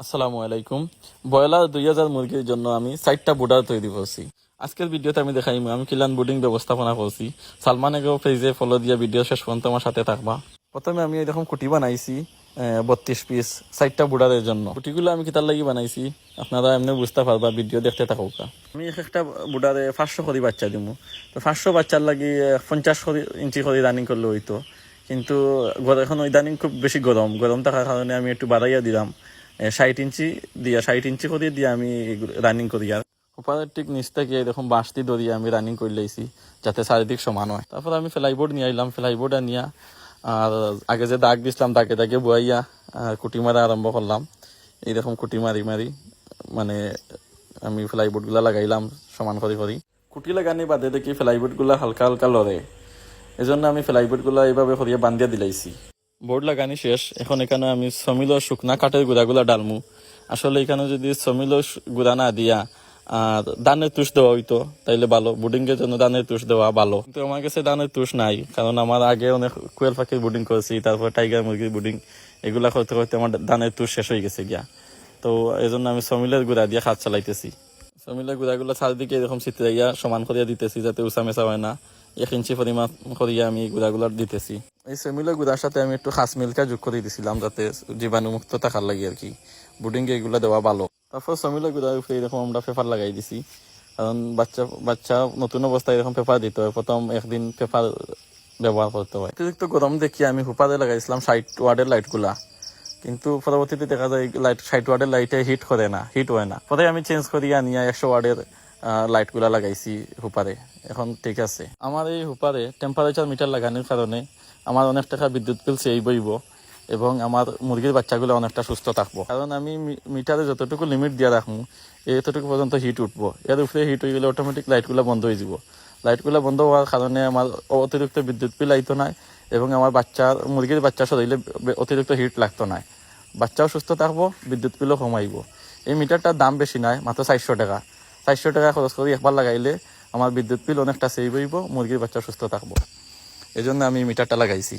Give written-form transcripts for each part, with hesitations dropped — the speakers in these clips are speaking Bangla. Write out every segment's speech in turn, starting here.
আসসালামু আলাইকুম। ব্রয়লার 2000 মুরগির জন্য আমি 4টা বুডার তৈরি করছি। আজকের ভিডিওতে আমি দেখাইম আমি কিলান বুডিং ব্যবস্থাপনা করছি। সালমান এগো পেজে ফলো দিয়ে ভিডিও শেষ পর্যন্ত আমার সাথে থাকবা। প্রথমে আমি এরকম কুটি বানাইছি 32 পিস 4টা বুডারের জন্য। কুটিগুলো আমি কিতার লাগি বানাইছি আপনারা এমনি বুঝতে পারবা, ভিডিও দেখতে থাকুক। আমি একটা বুডারে 500 করে বাচ্চা দিব। তো 500 বাচ্চার লাগি 50 ইঞ্চি করে রানিং করলে হইতো, কিন্তু এখন ইদানিং খুব বেশি গরম থাকার কারণে আমি একটু বাড়াইয়া দিলাম 60 ইঞ্চি করে দিয়ে আমি রানিং করি। আর উপরের ঠিক নিচ থেকে এরকম বাঁশটি ধরিয়ে আমি রানিং করে লাইছি যাতে চারিদিক সমান হয়। তারপর আমি ফ্লাইবোর্ড নিয়ে আইলাম, ফ্লাইবোর্ড নিয়ে আর আগে যে দাগ দিছিলাম দাগে দাগে বইয়া কুটি মারা আরম্ভ করলাম। এইরকম কুটি মারি মানে আমি ফ্লাইবোর্ড গুলা লাগাইলাম সমান করে কুটি লাগানি বাদে দেখি ফ্লাইবোর্ড গুলা হালকা হালকা লড়ে, এজন্য আমি ফ্লাইবোর্ড গুলা এইভাবে করিয়া বান্ধিয়া দিলাইছি। বোর্ড লাগানি শেষ, এখন এখানে আমি সমিল শুকনা কাঠের গুঁড়াগুলা ডালমু। আসলে এখানে যদি সমিল গুঁড়া না দিয়া আর দানের তুষ দেওয়া হইতো তাইলে ভালো, বুডিং এর জন্য দানের তুষ দেওয়া ভালো, কিন্তু আমার কাছে দানের তুষ নাই। কারণ আমার আগে অনেক কোয়েল পাখির বুডিং করেছি, তারপর টাইগার মুরগির বুডিং, এগুলা করতে করতে আমার দানের তুষ শেষ হয়ে গেছে গিয়া। তো এই জন্য আমি সমিলের গুঁড়া দিয়ে হাত চালাইতেছি। সমিলের গুঁড়াগুলো চারিদিকে এরকম চিত্রাইয়া সমান করিয়া দিতেছি যাতে উঁচা মেচা হয় না। 1 ইঞ্চি পরিমাণ করিয়া আমি গুঁড়াগুলো দিতেছি। এই সমিলের গুঁড়ার সাথে আমি একটু খাস মিল্কা যোগ করে দিয়েছিলাম যাতে জীবাণুমুক্ত থাকার লাগে আর কি। বুডিং এ এগুলো দেওয়া ভালো। তারপর সমিলের গুঁড়ার উপরে এরকম আমরা পেপার লাগাই দিছি, কারণ বাচ্চা নতুন অবস্থায় এরকম পেপার দিতে হয়, প্রথম একদিন পেপার ব্যবহার করতে হয়। অতিরিক্ত গরম দেখি আমি হুপারে লাগাইছিলাম 60 ওয়াটের লাইটগুলা, কিন্তু পরবর্তীতে দেখা যায় লাইট 60 ওয়াটের লাইটে হিট হয় না। পরে আমি চেঞ্জ করিয়া নিয়ে 100 ওয়াটের লাইট গুলা লাগাইছি হুপারে, এখন ঠিক আছে। আমার এই হুপারে টেম্পারেচার মিটার লাগানোর কারণে আমার অনেক টাকা বিদ্যুৎ বিল সেভ হইব এবং আমার মুরগির বাচ্চাগুলো অনেকটা সুস্থ থাকবো। কারণ আমি মিটারে যতটুকু লিমিট দিয়ে রাখবো এতটুকু পর্যন্ত হিট উঠবো, এর উপরে হিট হয়ে গেলে অটোমেটিক লাইটগুলো বন্ধ হয়ে যাব। লাইটগুলো বন্ধ হওয়ার কারণে আমার অতিরিক্ত বিদ্যুৎ বিল আইতো না এবং আমার মুরগির বাচ্চা শরীরে অতিরিক্ত হিট লাগতো না। বাচ্চাও সুস্থ থাকবো, বিদ্যুৎ বিলও কমাইব। এই মিটারটার দাম বেশি নয়, মাত্র 400 টাকা। 400 টাকা খরচ করে একবার লাগাইলে আমার বিদ্যুৎ বিল অনেকটা সেভ হইব, মুরগির বাচ্চা সুস্থ থাকবো। এই জন্য আমি মিটারটা লাগাইছি।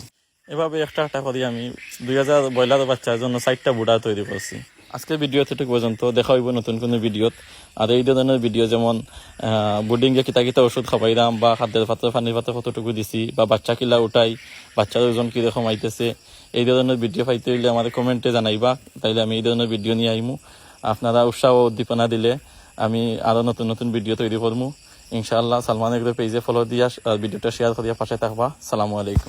এভাবে একটা করে আমি 2000 ব্রয়লার বাচ্চার জন্য 4টা বুড়া তৈরি করছি। আজকের ভিডিও এতটুকু পর্যন্ত, দেখা হইব নতুন কোনো ভিডিওত। আর এই ধরনের ভিডিও যেমন বুডিংয়ে কিতা ওষুধ খাবাইলাম বা খাদ্যের পাত্র পানির পাত্র কতটুকু দিছি বা বাচ্চা কিলা উঠাই, বাচ্চার ওজন কীরকম আইতেছে, এই ধরনের ভিডিও পাইতে হইলে আমার কমেন্টে জানাইবা, তাইলে আমি এই ধরনের ভিডিও নিয়ে আইমু। আপনারা উৎসাহ ও উদ্দীপনা দিলে আমি আরও নতুন নতুন ভিডিও তৈরি করবো ইনশাআল্লাহ। সালমান এগ্রো পেজে ফলো দিয়া ভিডিওটা শেয়ার করিয়া পাশে থাকবা। সালামু আলাইকুম।